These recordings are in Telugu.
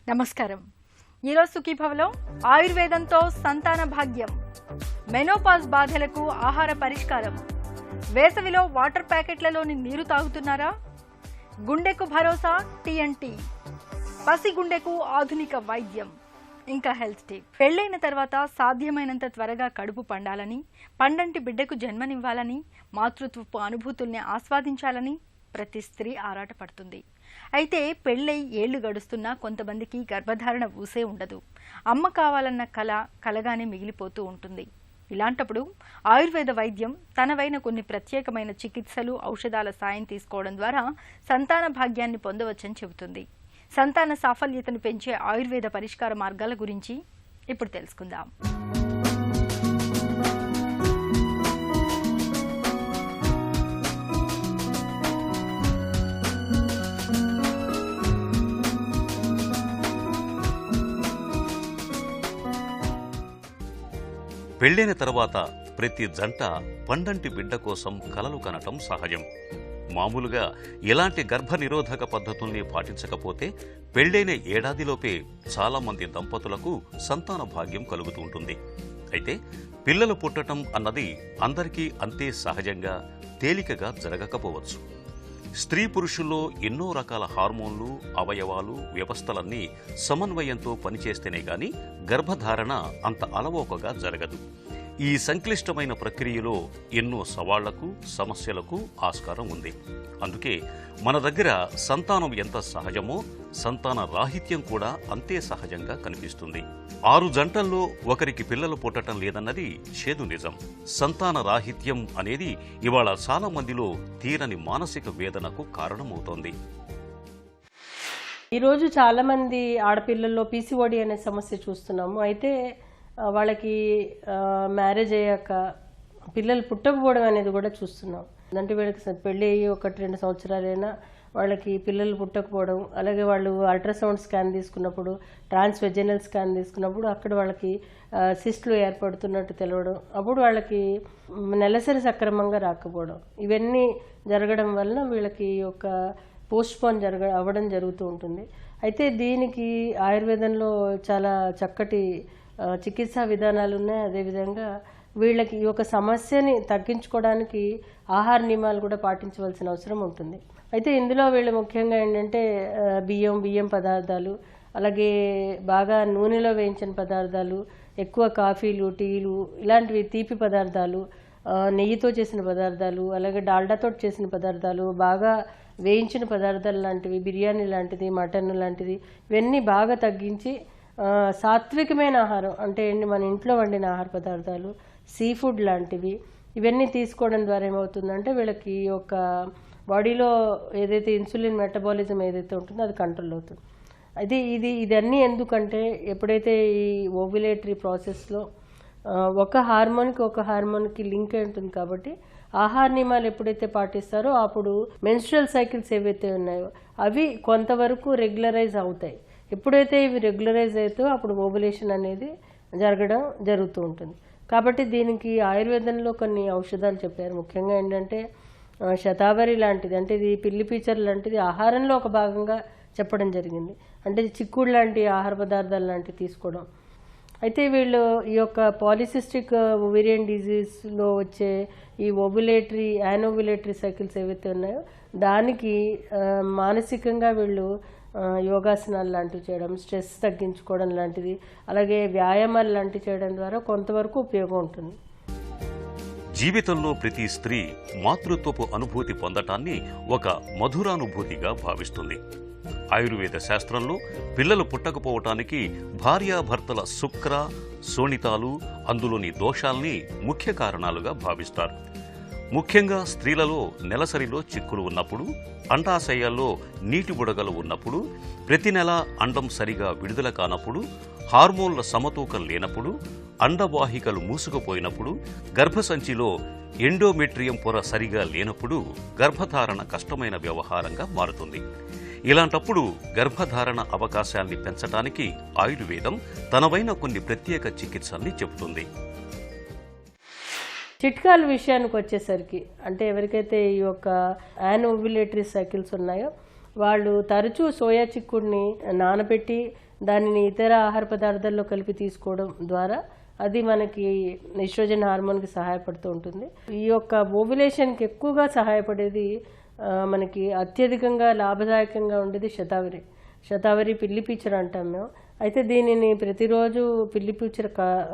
నమస్కారం. ఈరోజు సుఖీభవలో ఆయుర్వేదంతో సంతాన భాగ్యం, మెనోపాజ్ బాధలకు ఆహార పరిష్కారం, వేసవిలో వాటర్ ప్యాకెట్లలోని నీరు తాగుతున్నారా? గుండెకు భరోసా టీఎన్టీ, పసి గుండెకు ఆధునిక వైద్యం, ఇంకా హెల్త్ టిప్. పెళ్లైన తర్వాత సాధ్యమైనంత త్వరగా కడుపు పండాలని, పండంటి బిడ్డకు జన్మనివ్వాలని, మాతృత్వపు అనుభూతుల్ని ఆస్వాదించాలని ప్రతి స్త్రీ ఆరాటపడుతుంది. అయితే పెళ్ళై ఏళ్లు గడుస్తున్నా కొంతమందికి గర్భధారణ ఊసే ఉండదు. అమ్మ కావాలన్న కల కలగానే మిగిలిపోతూ ఉంటుంది. ఇలాంటప్పుడు ఆయుర్వేద వైద్యం తనవైన కొన్ని ప్రత్యేకమైన చికిత్సలు, ఔషధాల సాయం తీసుకోవడం ద్వారా సంతాన భాగ్యాన్ని పొందవచ్చని చెబుతుంది. సంతాన సాఫల్యతను పెంచే ఆయుర్వేద పరిష్కార మార్గాల గురించి ఇప్పుడు తెలుసుకుందాం. పెళ్లైన తర్వాత ప్రతి జంట పండంటి బిడ్డ కోసం కలలు కనటం సహజం. మామూలుగా ఎలాంటి గర్భ నిరోధక పద్ధతుల్ని పాటించకపోతే పెళ్లైన ఏడాదిలోపే చాలామంది దంపతులకు సంతాన భాగ్యం కలుగుతూ ఉంటుంది. అయితే పిల్లలు పుట్టడం అన్నది అందరికీ అంతే సహజంగా, తేలికగా జరగకపోవచ్చు. స్త్రీ పురుషుల్లో ఎన్నో రకాల హార్మోన్లు, అవయవాలు, వ్యవస్థలన్నీ సమన్వయంతో పనిచేస్తేనే గాని గర్భధారణ అంత అలవోకగా జరగదు. ఈ సంక్లిష్టమైన ప్రక్రియలో ఎన్నో సవాళ్లకు, సమస్యలకు ఆస్కారం ఉంది. అందుకే మన దగ్గర సంతానం ఎంత సహజమో సంతాన రాహిత్యం కూడా అంతే సహజంగా కనిపిస్తుంది. 6 జంటల్లో ఒకరికి పిల్లలు పుట్టడం లేదన్నది చేదు నిజం. సంతాన రాహిత్యం అనేది ఇవాళ చాలా మందిలో తీరని మానసిక వేదనకు కారణమవుతోంది. ఈరోజు చాలామంది ఆడపిల్లల్లో పీసీఓడి అనే సమస్య చూస్తున్నాము. అయితే వాళ్ళకి మ్యారేజ్ అయ్యాక పిల్లలు పుట్టకపోవడం అనేది కూడా చూస్తున్నాం. అంటే వీళ్ళకి పెళ్ళి అయ్యి 1-2 సంవత్సరాలైనా వాళ్ళకి పిల్లలు పుట్టకపోవడం, అలాగే వాళ్ళు అల్ట్రాసౌండ్ స్కాన్ తీసుకున్నప్పుడు, ట్రాన్స్వెజనల్ స్కాన్ తీసుకున్నప్పుడు అక్కడ వాళ్ళకి సిస్ట్లు ఏర్పడుతున్నట్టు తెలవడం, అప్పుడు వాళ్ళకి నెలసరి సక్రమంగా రాకపోవడం, ఇవన్నీ జరగడం వలన వీళ్ళకి ఒక పోస్ట్పోన్ అవ్వడం జరుగుతూ ఉంటుంది. అయితే దీనికి ఆయుర్వేదంలో చాలా చక్కటి చికిత్సా విధానాలు ఉన్నాయి. అదేవిధంగా వీళ్ళకి ఈ యొక్క సమస్యని తగ్గించుకోవడానికి ఆహార నియమాలు కూడా పాటించవలసిన అవసరం ఉంటుంది. అయితే ఇందులో వీళ్ళు ముఖ్యంగా ఏంటంటే బియ్యం పదార్థాలు, అలాగే బాగా నూనెలో వేయించిన పదార్థాలు, ఎక్కువ కాఫీలు, టీలు, ఇలాంటివి తీపి పదార్థాలు, నెయ్యితో చేసిన పదార్థాలు, అలాగే డాల్డాతో చేసిన పదార్థాలు, బాగా వేయించిన పదార్థాలు లాంటివి, బిర్యానీ లాంటిది, మటన్ లాంటిది, ఇవన్నీ బాగా తగ్గించి సాత్వికమైన ఆహారం అంటే మన ఇంట్లో వండిన ఆహార పదార్థాలు, సీ ఫుడ్ లాంటివి, ఇవన్నీ తీసుకోవడం ద్వారా ఏమవుతుందంటే వీళ్ళకి ఒక బాడీలో ఏదైతే ఇన్సులిన్ మెటబాలిజం ఏదైతే ఉంటుందో అది కంట్రోల్ అవుతుంది. అయితే ఇదన్నీ ఎందుకంటే ఎప్పుడైతే ఈ ఓవ్యులేటరీ ప్రాసెస్లో ఒక హార్మోన్కి లింక్ అయి ఉంటుంది. కాబట్టి ఆహార నియమాలు ఎప్పుడైతే పాటిస్తారో అప్పుడు మెన్స్ట్రువల్ సైకిల్స్ ఏవైతే ఉన్నాయో అవి కొంతవరకు రెగ్యులరైజ్ అవుతాయి. ఎప్పుడైతే ఇవి రెగ్యులరైజ్ అవుతాయో అప్పుడు ఓవ్యులేషన్ అనేది జరుగుతూ ఉంటుంది. కాబట్టి దీనికి ఆయుర్వేదంలో కొన్ని ఔషధాలు చెప్పారు. ముఖ్యంగా ఏంటంటే శతావరి లాంటిది, అంటే ఇది పిల్లి పీచర్ లాంటిది ఆహారంలో ఒక భాగంగా చెప్పడం జరిగింది. అంటే చిక్కుడు లాంటి ఆహార పదార్థాలు లాంటివి తీసుకోవడం. అయితే వీళ్ళు ఈ యొక్క పాలిసిస్టిక్ ఓవేరియన్ డిజీజ్లో వచ్చే ఈ యానోవ్యులేటరీ సైకిల్స్ ఏవైతే ఉన్నాయో దానికి మానసికంగా వీళ్ళు యోగాసనాలు లాంటివి చేయడం, స్ట్రెస్ తగ్గించుకోవడం లాంటిది, అలాగే వ్యాయామాలు లాంటివి చేయడం ద్వారా కొంతవరకు ఉపయోగం ఉంటుంది. జీవితంలో ప్రతి స్త్రీ మాతృత్వపు అనుభూతి పొందటాన్ని ఒక మధురానుభూతిగా భావిస్తుంది. ఆయుర్వేద శాస్త్రంలో పిల్లలు పుట్టకపోవటానికి భార్యాభర్తల శుక్ర, శోణితాలు, అందులోని దోషాల్ని ముఖ్య కారణాలుగా భావిస్తారు. ముఖ్యంగా స్త్రీలలో నెలసరిలో చిక్కులు ఉన్నప్పుడు, అండాశయాల్లో నీటి బుడగలు ఉన్నప్పుడు, ప్రతి నెల అండం సరిగా విడుదల కానప్పుడు, హార్మోన్ల సమతూకం లేనప్పుడు, అండవాహికలు మూసుకుపోయినప్పుడు, గర్భసంచిలో ఎండోమెట్రియం పొర సరిగా లేనప్పుడు గర్భధారణ కష్టమైన వ్యవహారంగా మారుతుంది. ఇలాంటప్పుడు గర్భధారణ అవకాశాల్ని పెంచడానికి ఆయుర్వేదం తనవైన కొన్ని ప్రత్యేక చికిత్సల్ని చెబుతుంది. చిట్కాల విషయానికి వచ్చేసరికి అంటే ఎవరికైతే ఈ యొక్క యానోవ్యులేటరీ సైకిల్స్ ఉన్నాయో వాళ్ళు తరచూ సోయా చిక్కుడిని నానబెట్టి దానిని ఇతర ఆహార పదార్థాల్లో కలిపి తీసుకోవడం ద్వారా అది మనకి ఈస్ట్రోజన్ హార్మోన్కి సహాయపడుతూ ఉంటుంది. ఈ యొక్క ఓవ్యులేషన్కి ఎక్కువగా సహాయపడేది మనకి అత్యధికంగా లాభదాయకంగా ఉండేది శతావరి పిల్లి పీచర్ అంటాం మేము. అయితే దీనిని ప్రతిరోజు పిల్లి పీచర్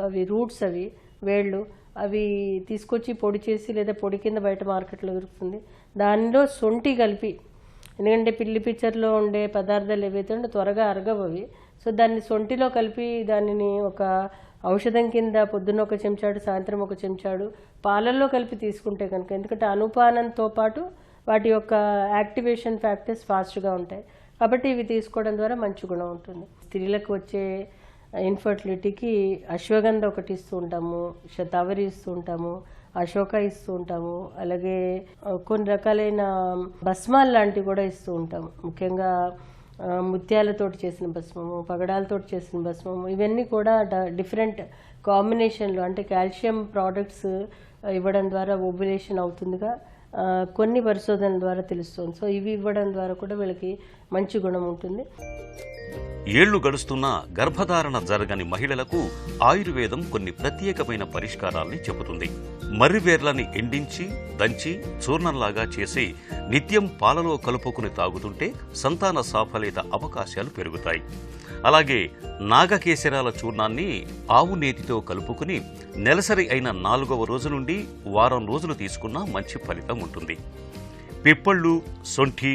అవి రూట్స్ అవి వేళ్ళు అవి తీసుకొచ్చి పొడి చేసి లేదా పొడి కింద బయట మార్కెట్లో దొరుకుతుంది. దానిలో సొంటి కలిపి, ఎందుకంటే పిల్లి పిక్చర్లో ఉండే పదార్థాలు ఏవైతే ఉంటే త్వరగా అరగవు అవి. సో దాన్ని సొంటిలో కలిపి దానిని ఒక ఔషధం కింద పొద్దున్న ఒక చెంచాడు, సాయంత్రం ఒక చెంచాడు పాలల్లో కలిపి తీసుకుంటే కనుక, ఎందుకంటే అనుపానంతో పాటు వాటి యొక్క యాక్టివేషన్ ఫ్యాక్టర్స్ ఫాస్ట్గా ఉంటాయి కాబట్టి ఇవి తీసుకోవడం ద్వారా మంచి గుణం ఉంటుంది. స్త్రీలకు వచ్చే ఇన్ఫర్టిలిటీకి అశ్వగంధ ఒకటి ఇస్తూ ఉంటాము, శతావరి ఇస్తూ ఉంటాము, అశోక ఇస్తూ ఉంటాము, అలాగే కొన్ని రకాలైన భస్మాలు లాంటివి కూడా ఇస్తూ ఉంటాము. ముఖ్యంగా ముత్యాలతోటి చేసిన భస్మము, పగడాలతోటి చేసిన భస్మము, ఇవన్నీ కూడా డిఫరెంట్ కాంబినేషన్లు అంటే కాల్షియం ప్రోడక్ట్స్ ఇవ్వడం ద్వారా ఓవ్యులేషన్ అవుతుందిగా కొన్ని పరిశోధనల ద్వారా తెలుస్తుంది. సో ఇవి ఇవ్వడం ద్వారా కూడా వీళ్ళకి మంచి గుణం ఉంటుంది. ఏళ్లు గడుస్తున్నా గర్భధారణ జరగని మహిళలకు ఆయుర్వేదం కొన్ని ప్రత్యేకమైన పరిష్కారాల్ని చెబుతుంది. మర్రివేర్లని ఎండించి దంచి చూర్ణంలాగా చేసి నిత్యం పాలలో కలుపుకుని తాగుతుంటే సంతాన సాఫల్యత అవకాశాలు పెరుగుతాయి. అలాగే నాగకేశరాల చూర్ణాన్ని ఆవు నేతితో కలుపుకుని నెలసరి అయిన 4వ రోజు నుండి వారం రోజులు తీసుకున్నా మంచి ఫలితం ఉంటుంది. పిప్పళ్ళు, సొంఠి,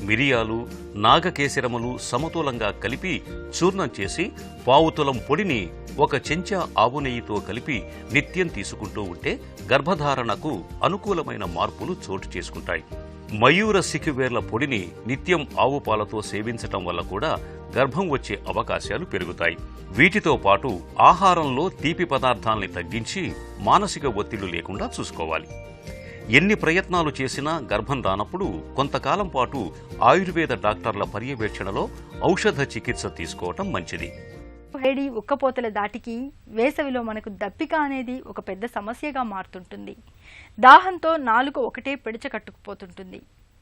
మిరియాలు, నాగకేశరములు సమతూలంగా కలిపి చూర్ణం చేసి పావుతులం పొడిని 1 చెంచా ఆవు నెయ్యితో కలిపి నిత్యం తీసుకుంటూ ఉంటే గర్భధారణకు అనుకూలమైన మార్పులు చోటు చేసుకుంటాయి. మయూర సికివేర్ల పొడిని నిత్యం ఆవు పాలతో సేవించటం వల్ల కూడా గర్భం వచ్చే అవకాశాలు పెరుగుతాయి. వీటితో పాటు ఆహారంలో తీపి పదార్థాల్ని తగ్గించి మానసిక ఒత్తిళ్లు లేకుండా చూసుకోవాలి. ఎన్ని ప్రయత్నాలు చేసినా గర్భం రానప్పుడు కొంతకాలం పాటు ఆయుర్వేద డాక్టర్ల పర్యవేక్షణలో ఔషధ చికిత్స తీసుకోవటం మంచిది. వేడి ఉక్కపోతల దాటికి వేసవిలో మనకు దప్పిక అనేది ఒక పెద్ద సమస్యగా మారుతుంటుంది. దాహంతో నాలుక ఒకటే పిడచ కట్టుకుపోతుంటుంది.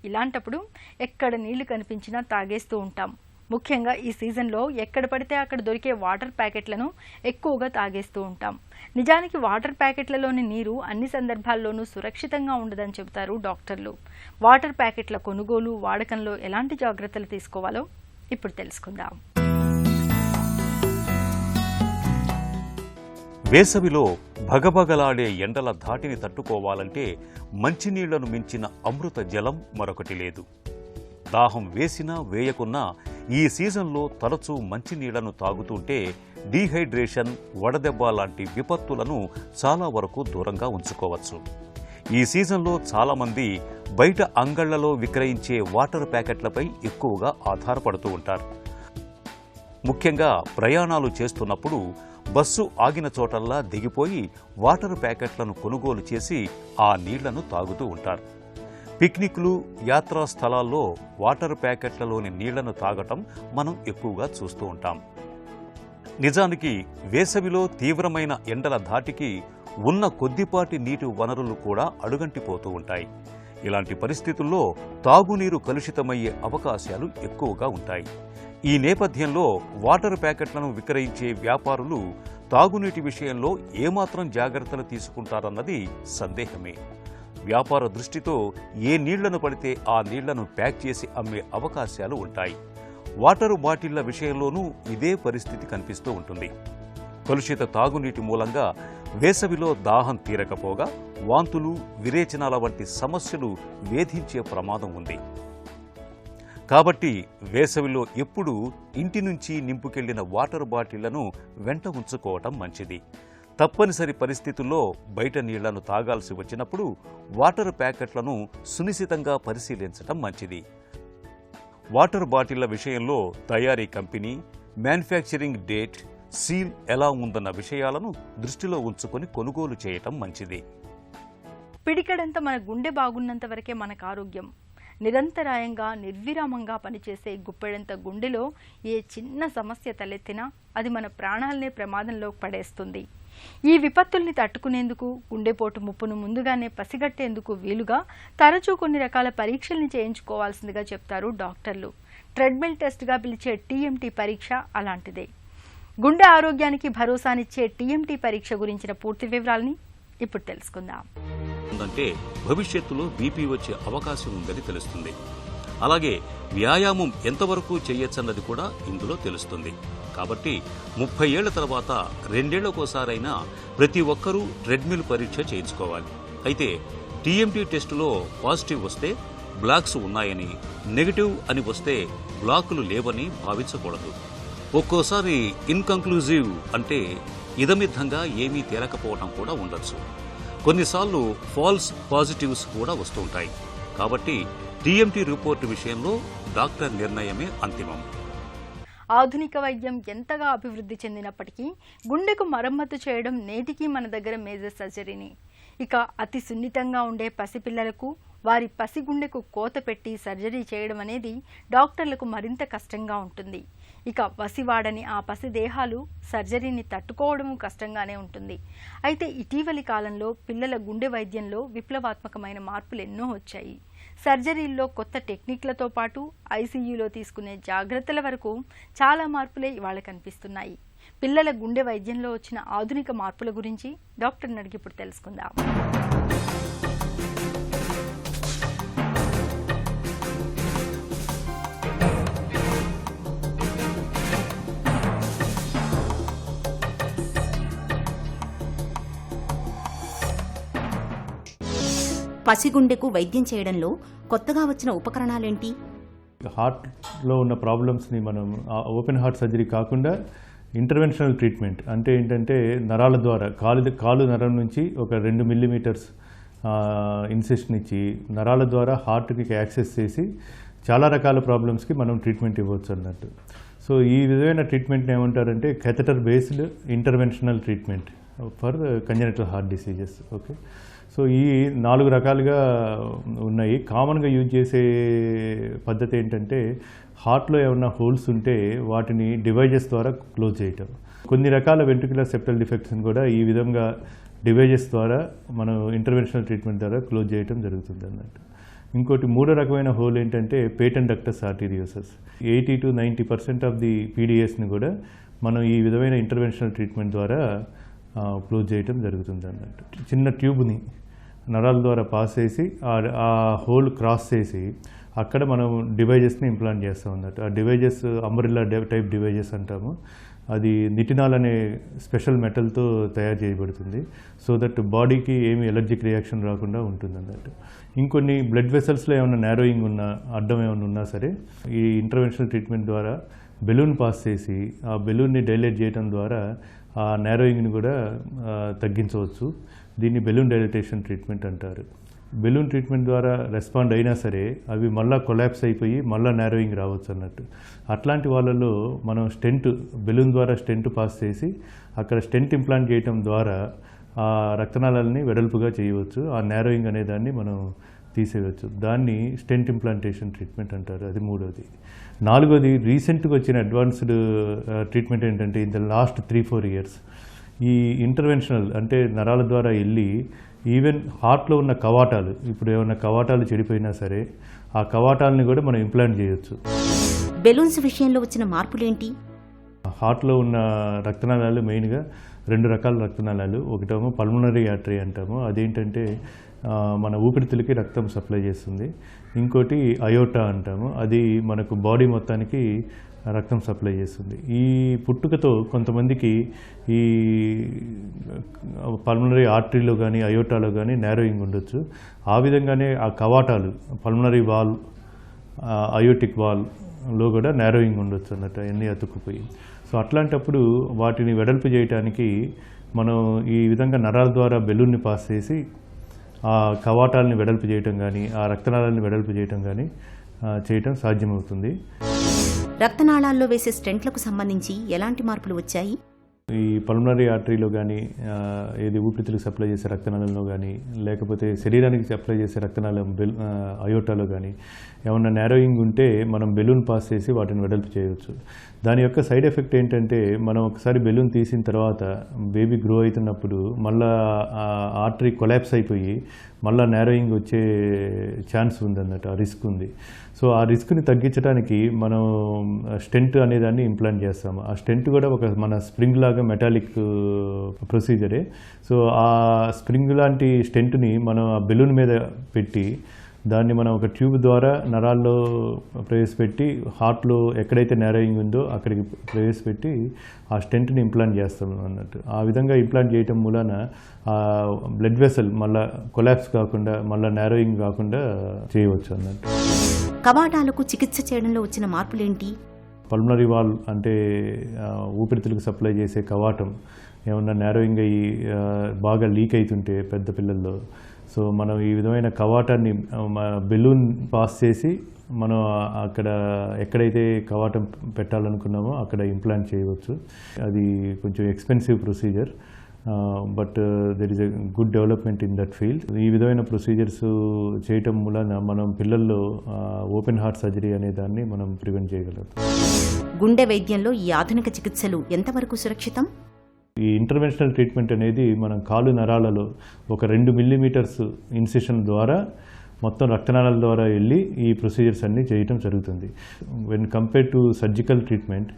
ఇలాంటప్పుడు ఎక్కడ నీళ్లు కనిపించినా తాగేస్తూ ఉంటాం. ముఖ్యంగా ఈ సీజన్లో ఎక్కడ పడితే అక్కడ దొరికే వాటర్ ప్యాకెట్లను ఎక్కువగా తాగేస్తూ ఉంటాం. నిజానికి వాటర్ ప్యాకెట్లలోని నీరు అన్ని సందర్భాల్లోనూ సురక్షితంగా ఉండదని చెబుతారు డాక్టర్లు. వాటర్ ప్యాకెట్ల కొనుగోలు, వాడకంలో ఎలాంటి జాగ్రత్తలు తీసుకోవాలో ఇప్పుడు తెలుసుకుందాం. వేసవిలో భగభగలాడే ఎండల ధాటిని తట్టుకోవాలంటే మంచినీళ్లను మించిన అమృత జలం మరొకటి లేదు. దాహం వేసినా వేయకున్నా ఈ సీజన్లో తరచూ మంచినీళ్లను తాగుతుంటే డీహైడ్రేషన్, వడదెబ్బ లాంటి విపత్తులను చాలా వరకు దూరంగా ఉంచుకోవచ్చు. ఈ సీజన్లో చాలామంది బయట అంగళ్లలో విక్రయించే వాటర్ ప్యాకెట్లపై ఎక్కువగా ఆధారపడుతూ ఉంటారు. ముఖ్యంగా ప్రయాణాలు చేస్తున్నప్పుడు బస్సు ఆగిన చోటల్లా దిగిపోయి వాటర్ ప్యాకెట్లను కొనుగోలు చేసి ఆ నీళ్లను తాగుతూ ఉంటారు. పిక్నిక్లు, యాత్రా స్థలాల్లో వాటర్ ప్యాకెట్లలోని నీళ్లను తాగటం మనం ఎక్కువగా చూస్తూ ఉంటాం. నిజానికి వేసవిలో తీవ్రమైన ఎండల ధాటికి ఉన్న కొద్దిపాటి నీటి వనరులు కూడా అడుగంటిపోతూ ఉంటాయి. ఇలాంటి పరిస్థితుల్లో తాగునీరు కలుషితమయ్యే అవకాశాలు ఎక్కువగా ఉంటాయి. ఈ నేపథ్యంలో వాటర్ ప్యాకెట్లను విక్రయించే వ్యాపారులు తాగునీటి విషయంలో ఏమాత్రం జాగ్రత్తలు తీసుకుంటారన్నది సందేహమే. వ్యాపార దృష్టితో ఏ నీళ్లను పడితే ఆ నీళ్లను ప్యాక్ చేసి అమ్మే అవకాశాలు ఉంటాయి. వాటర్ బాటిళ్ల విషయంలోనూ ఇదే పరిస్థితి కనిపిస్తూ ఉంటుంది. కలుషిత తాగునీటి మూలంగా వేసవిలో దాహం తీరకపోగా వాంతులు, విరేచనాల వంటి సమస్యలు వేధించే ప్రమాదం ఉంది. కాబట్టి వేసవిలో ఎప్పుడూ ఇంటి నుంచి నింపుకెళ్లిన వాటర్ బాటిళ్లను వెంట ఉంచుకోవటం మంచిది. తప్పనిసరి పరిస్థితుల్లో బయట నీళ్లను తాగాల్సి వచ్చినప్పుడు వాటర్ ప్యాకెట్లను సునిశితంగా పరిశీలించటం మంచిది. వాటర్ బాటిళ్ల విషయంలో తయారీ కంపెనీ, మ్యానుఫ్యాక్చరింగ్ డేట్, సీల్ ఎలా ఉందన్న విషయాలను దృష్టిలో ఉంచుకొని కొనుగోలు చేయటం మంచిది. పిడికడంత మన గుండె బాగున్నంత వరకే మనకు ఆరోగ్యం. నిరంతరాయంగా నిర్విరామంగా పనిచేసే గుప్పెడంత గుండెలో ఏ చిన్న సమస్య తలెత్తినా అది మన ప్రాణాలనే ప్రమాదంలోకి పడేస్తుంది. ఈ విపత్తుల్ని తట్టుకునేందుకు, గుండెపోటు ముప్పును ముందుగానే పసిగట్టేందుకు వీలుగా తరచూ కొన్ని రకాల పరీక్షల్ని చేయించుకోవాల్సిందిగా చెప్తారు డాక్టర్లు. ట్రెడ్మిల్ టెస్ట్గా పిలిచే టీఎంటీ పరీక్ష అలాంటిదే. గుండె ఆరోగ్యానికి భరోసానిచ్చే టీఎంటీ పరీక్ష గురించిన పూర్తి వివరాలని ఇప్పుడు తెలుసుకుందాం. అంటే భవిష్యత్తులో బీపీ వచ్చే అవకాశం ఉందని తెలుస్తుంది. అలాగే వ్యాయామం ఎంతవరకు చేయొచ్చన్నది కూడా ఇందులో తెలుస్తుంది. కాబట్టి 30 ఏళ్ల తర్వాత 2 ఏళ్లకోసారైనా ప్రతి ఒక్కరూ ట్రెడ్మిల్ పరీక్ష చేయించుకోవాలి. అయితే టీఎంటీ టెస్టులో పాజిటివ్ వస్తే బ్లాక్స్ ఉన్నాయని, నెగటివ్ అని వస్తే బ్లాకులు లేవని భావించకూడదు. ఒక్కోసారి ఇన్కంక్లూజివ్ అంటే ఇదమిద్ధంగా ఏమీ తేలకపోవడం కూడా ఉండొచ్చు. కొన్నిసార్లు ఫాల్స్ పాజిటివ్స్ కూడా వస్తుంటాయి. కాబట్టి టీఎంటీ రిపోర్టు విషయంలో డాక్టర్ నిర్ణయమే అంతిమం. ఆధునిక వైద్యం ఎంతగా అభివృద్ధి చెందినప్పటికీ గుండెకు మరమ్మతు చేయడం నేటికీ మన దగ్గర మేజర్ సర్జరీని. ఇక అతి సున్నితంగా ఉండే పసిపిల్లలకు వారి పసిగుండెకు కోత పెట్టి సర్జరీ చేయడం అనేది డాక్టర్లకు మరింత కష్టంగా ఉంటుంది. ఇక వసివాడని ఆ పసి దేహాలు సర్జరీని తట్టుకోవడం కష్టంగానే ఉంటుంది. అయితే ఇటీవలి కాలంలో పిల్లల గుండె వైద్యంలో విప్లవాత్మకమైన మార్పులు ఎన్నో వచ్చాయి. సర్జరీల్లో కొత్త టెక్నిక్లతో పాటు ఐసీయూలో తీసుకునే జాగ్రత్తల వరకు చాలా మార్పులే ఇవాళ కనిపిస్తున్నాయి. పిల్లల గుండె వైద్యంలో వచ్చిన ఆధునిక మార్పుల గురించి డాక్టర్ని అడిగి ఇప్పుడు తెలుసుకుందాం. పసిగుండెకు వైద్యం చేయడంలో కొత్తగా వచ్చిన ఉపకరణాలేంటి? హార్ట్లో ఉన్న ప్రాబ్లమ్స్ని మనం ఓపెన్ హార్ట్ సర్జరీ కాకుండా ఇంటర్వెన్షనల్ ట్రీట్మెంట్ అంటే ఏంటంటే నరాల ద్వారా కాలు నరం నుంచి ఒక 2 మిల్లీమీటర్స్ ఇన్సెషన్ ఇచ్చి నరాల ద్వారా హార్ట్కి యాక్సెస్ చేసి చాలా రకాల ప్రాబ్లమ్స్కి మనం ట్రీట్మెంట్ ఇవ్వచ్చు అన్నట్టు. సో ఈ విధమైన ట్రీట్మెంట్ని ఏమంటారంటే catheter based interventional treatment for congenital heart diseases. Okay, so ఈ 4 రకాలుగా ఉన్నాయి. కామన్గా యూజ్ చేసే పద్ధతి ఏంటంటే హార్ట్లో ఏమన్నా హోల్స్ ఉంటే వాటిని డివైజెస్ ద్వారా క్లోజ్ చేయటం. కొన్ని రకాల వెంట్రికులర్ సెప్టల్ డిఫెక్ట్స్ని కూడా ఈ విధంగా డివైజెస్ ద్వారా మనం ఇంటర్వెన్షనల్ ట్రీట్మెంట్ ద్వారా క్లోజ్ చేయటం జరుగుతుంది అన్నట్టు. ఇంకోటి 3వ రకమైన హోల్ ఏంటంటే patent ductus arteriosus. 80 to 90% of the పీడిఎస్ని కూడా మనం ఈ విధమైన ఇంటర్వెన్షనల్ ట్రీట్మెంట్ ద్వారా క్లోజ్ చేయటం జరుగుతుంది అన్నట్టు. చిన్న ట్యూబ్ని నరాల ద్వారా పాస్ చేసి ఆ హోల్ క్రాస్ చేసి అక్కడ మనం డివైజెస్ని ఇంప్లాంట్ చేస్తాం అన్నట్టు. ఆ డివైజెస్ అంబ్రెల్లా టైప్ డివైజెస్ అంటాము. అది నిటినాల్ అనే స్పెషల్ మెటల్తో తయారు చేయబడుతుంది. సో దట్ బాడీకి ఏమి ఎలర్జిక్ రియాక్షన్ రాకుండా ఉంటుంది అన్నట్టు. ఇంకొన్ని బ్లడ్ వెసల్స్లో ఏమైనా నారోయింగ్ ఉన్నా, అడ్డం ఏమైనా ఉన్నా సరే ఈ ఇంటర్వెన్షనల్ ట్రీట్మెంట్ ద్వారా బెలూన్ పాస్ చేసి ఆ బెలూన్ని డైలేట్ చేయడం ద్వారా ఆ నారోయింగ్ని కూడా తగ్గించవచ్చు. దీన్ని బెలూన్ డైలటేషన్ ట్రీట్మెంట్ అంటారు. బెలూన్ ట్రీట్మెంట్ ద్వారా రెస్పాండ్ అయినా సరే అవి మళ్ళీ కొలాప్స్ అయిపోయి మళ్ళీ నారోయింగ్ రావచ్చు అన్నట్టు. అట్లాంటి వాళ్ళలో మనం బెలూన్ ద్వారా స్టెంట్ పాస్ చేసి అక్కడ స్టెంట్ ఇంప్లాంట్ చేయటం ద్వారా ఆ రక్తనాళాలని వెడల్పుగా చేయవచ్చు. ఆ నారోయింగ్ అనే దాన్ని మనం తీసేయవచ్చు. దాన్ని స్టెంట్ ఇంప్లాంటేషన్ ట్రీట్మెంట్ అంటారు. అది 3వది. 4వది రీసెంట్గా వచ్చిన అడ్వాన్స్డ్ ట్రీట్మెంట్ ఏంటంటే ఇన్ ద లాస్ట్ 3-4 ఇయర్స్ ఈ ఇంటర్వెన్షనల్ అంటే నరాల ద్వారా వెళ్ళి ఈవెన్ హార్ట్లో ఉన్న కవాటాలు, ఇప్పుడు ఏమైనా కవాటాలు చెడిపోయినా సరే ఆ కవాటాలని కూడా మనం ఇంప్లాంట్ చేయొచ్చు. బెలూన్స్ విషయంలో వచ్చిన మార్పులేంటి? హార్ట్లో ఉన్న రక్తనాళాలు మెయిన్గా 2 రకాల రక్తనాళాలు. ఒకటేమో పల్మనరీ ఆర్టరీ అంటాము, అదేంటంటే మన ఊపిరితిత్తులకి రక్తం సప్లై చేస్తుంది. ఇంకోటి అయోటా అంటాము, అది మనకు బాడీ మొత్తానికి రక్తం సప్లై చేస్తుంది. ఈ పుట్టుకతో కొంతమందికి ఈ పల్మనరీ ఆర్టరీలో కానీ అయోటాలో కానీ నారోయింగ్ ఉండొచ్చు. ఆ విధంగానే ఆ కవాటాలు పల్మనరీ వాల్, అయోటిక్ వాల్లో కూడా నారోయింగ్ ఉండొచ్చు అన్నట్టు, అన్నీ అతుక్కుపోయి. సో అట్లాంటప్పుడు వాటిని వెడల్పు చేయడానికి మనం ఈ విధంగా నరాల ద్వారా బెలూన్ని పాస్ చేసి ఆ కవాటాలని వెడల్పు చేయటం కానీ ఆ రక్తనాళాలని వెడల్పు చేయటం కానీ చేయటం సాధ్యమవుతుంది. రక్తనాళాల్లో వేసే స్టెంట్లకు సంబంధించి ఎలాంటి మార్పులు వచ్చాయి? ఈ పల్మనరీ ఆర్టరీలో కానీ ఏది ఊపిరితిత్తులకు సప్లై చేసే రక్తనాళంలో కానీ లేకపోతే శరీరానికి సప్లై చేసే రక్తనాళం అయోటాలో కానీ ఏమన్నా నేరోయింగ్ ఉంటే మనం బెలూన్ పాస్ చేసి వాటిని వెడల్పు చేయవచ్చు. దాని యొక్క సైడ్ ఎఫెక్ట్ ఏంటంటే మనం ఒకసారి బెలూన్ తీసిన తర్వాత బేబీ గ్రో అవుతున్నప్పుడు మళ్ళీ ఆర్టరీ కొలాప్స్ అయిపోయి మళ్ళీ నేరోయింగ్ వచ్చే ఛాన్స్ ఉందన్నట్టు, ఆ రిస్క్ ఉంది. సో ఆ రిస్క్ని తగ్గించడానికి మనం స్టెంట్ అనేదాన్ని ఇంప్లాంట్ చేస్తాము. ఆ స్టెంట్ కూడా ఒక మన స్ప్రింగ్ లాగా మెటాలిక్ ప్రొసీజరే. సో ఆ స్ప్రింగ్ లాంటి స్టెంట్ని మనం ఆ బెలూన్ మీద పెట్టి దాన్ని మనం ఒక ట్యూబ్ ద్వారా నరాల్లో ప్రవేశపెట్టి హార్ట్లో ఎక్కడైతే నేరోయింగ్ ఉందో అక్కడికి ప్రవేశపెట్టి ఆ స్టెంట్ని ఇంప్లాంట్ చేస్తాం అన్నట్టు. ఆ విధంగా ఇంప్లాంట్ చేయటం మూలాన ఆ బ్లడ్ వెసల్ మళ్ళీ కొలాప్స్ కాకుండా మళ్ళీ నేరోయింగ్ కాకుండా చేయవచ్చు అన్నట్టు. కవాటాలకు చికిత్స చేయడంలో వచ్చిన మార్పులేంటి? పల్మనరీ వాల్ అంటే ఊపిరితిత్తులకు సప్లై చేసే కవాటం ఏమన్నా నేరోయింగ్ అయ్యి బాగా లీక్ అవుతుంటే పెద్ద పిల్లల్లో, సో మనం ఈ విధమైన కవాటాన్ని బెలూన్ పాస్ చేసి మనం అక్కడ ఎక్కడైతే కవాటం పెట్టాలనుకున్నామో అక్కడ ఇంప్లాంట్ చేయవచ్చు. అది కొంచెం expensive procedure, but there is a good development in that field. ఈ విధమైన ప్రొసీజర్స్ చేయటం మూలన మనం పిల్లల్లో ఓపెన్ హార్ట్ సర్జరీ అనే దాన్ని మనం ప్రివెంట్ చేయగలుగుతాం. గుండె వైద్యంలో ఈ ఆధునిక చికిత్సలు ఎంతవరకు సురక్షితం? ఈ ఇంటర్వెన్షనల్ ట్రీట్మెంట్ అనేది మనం కాలు నరాలలో ఒక 2 మిల్లీమీటర్స్ ఇన్సిషన్ ద్వారా మొత్తం రక్తనాళాల ద్వారా వెళ్ళి ఈ ప్రొసీజర్స్ అన్నీ చేయటం జరుగుతుంది. When compare to surgical treatment,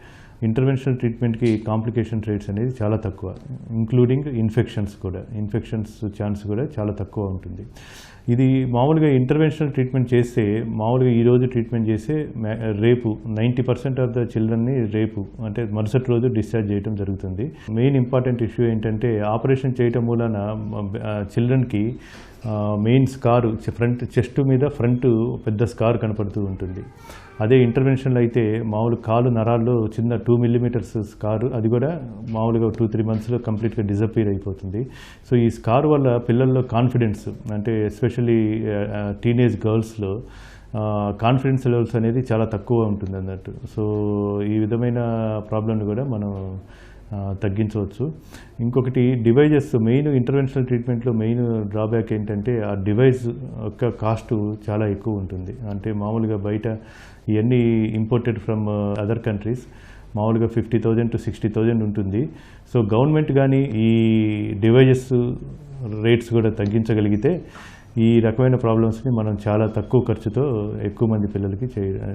interventional ట్రీట్మెంట్కి కాంప్లికేషన్ రేట్స్ అనేది చాలా తక్కువ, ఇంక్లూడింగ్ ఇన్ఫెక్షన్స్ ఛాన్స్ కూడా చాలా తక్కువ ఉంటుంది. ఇది మామూలుగా ఇంటర్వెన్షనల్ ట్రీట్మెంట్ చేస్తే మామూలుగా ఈరోజు ట్రీట్మెంట్ చేస్తే రేపు 90% ఆఫ్ ద చిల్డ్రన్ని రేపు అంటే మరుసటి రోజు డిశ్చార్జ్ చేయడం జరుగుతుంది. మెయిన్ ఇంపార్టెంట్ ఇష్యూ ఏంటంటే ఆపరేషన్ చేయటం మూలన చిల్డ్రన్కి మెయిన్ స్కారు చెస్ట్ మీద ఫ్రంట్ పెద్ద స్కార్ కనపడుతూ ఉంటుంది. అదే ఇంటర్వెన్షన్లో అయితే మామూలు కాలు నరాల్లో చిన్న 2 మిల్లీమీటర్స్ స్కారు, అది కూడా మామూలుగా 2-3 మంత్స్లో కంప్లీట్గా డిజపీర్ అయిపోతుంది. సో ఈ స్కార్ వల్ల పిల్లల్లో కాన్ఫిడెన్స్ అంటే ఎస్పెషల్లీ టీనేజ్ గర్ల్స్లో కాన్ఫిడెన్స్ లెవెల్స్ అనేది చాలా తక్కువ ఉంటుంది అన్నట్టు. సో ఈ విధమైన ప్రాబ్లమ్ని కూడా మనం తగ్గించవచ్చు. ఇంకొకటి డివైజెస్, మెయిన్ ఇంటర్వెన్షనల్ ట్రీట్మెంట్లో మెయిన్ డ్రాబ్యాక్ ఏంటంటే ఆ డివైస్ యొక్క కాస్ట్ చాలా ఎక్కువ ఉంటుంది. అంటే మామూలుగా బయట ఇవన్నీ ఇంపోర్టెడ్ ఫ్రమ్ అదర్ కంట్రీస్ మామూలుగా 50,000 to 60,000 ఉంటుంది. సో గవర్నమెంట్ కానీ ఈ డివైజెస్ రేట్స్ కూడా తగ్గించగలిగితే ఈ రకమైన ప్రాబ్లమ్స్ని మనం చాలా తక్కువ ఖర్చుతో ఎక్కువ మంది పిల్లలకి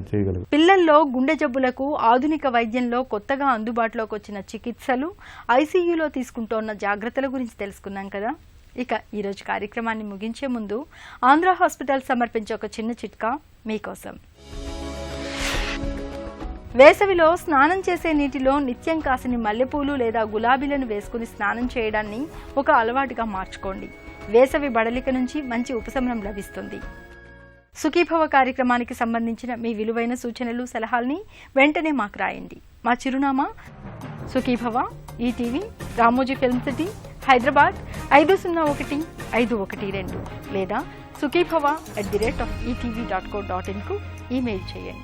చేయగలం. పిల్లల్లో గుండె జబ్బులకు ఆధునిక వైద్యంలో కొత్తగా అందుబాటులోకి వచ్చిన చికిత్సలు, ఐసీయూలో తీసుకుంటోన్న జాగ్రత్తల గురించి తెలుసుకున్నాం కదా. ఇక ఈరోజు కార్యక్రమాన్ని ముగించే ముందు ఆంధ్ర హాస్పిటల్ సమర్పించే ఒక చిన్న చిట్కా మీకోసం. వేసవిలో స్నానం చేసే నీటిలో నిత్యం కాసిని మల్లెపూలు లేదా గులాబీలను వేసుకుని స్నానం చేయడాన్ని ఒక అలవాటుగా మార్చుకోండి. వేసవి బడలిక నుంచి మంచి ఉపశమనం లభిస్తుంది. సుఖీభవ కార్యక్రమానికి సంబంధించిన మీ విలువైన సూచనలు, సలహాల్ని వెంటనే మాకు రాయండి. మా చిరునామా Sukhibhava, ETV, Ramoji film city, Hyderabad 501512 లేదా sukhibhava@etv.co.in కు ఈమెయిల్ చేయండి.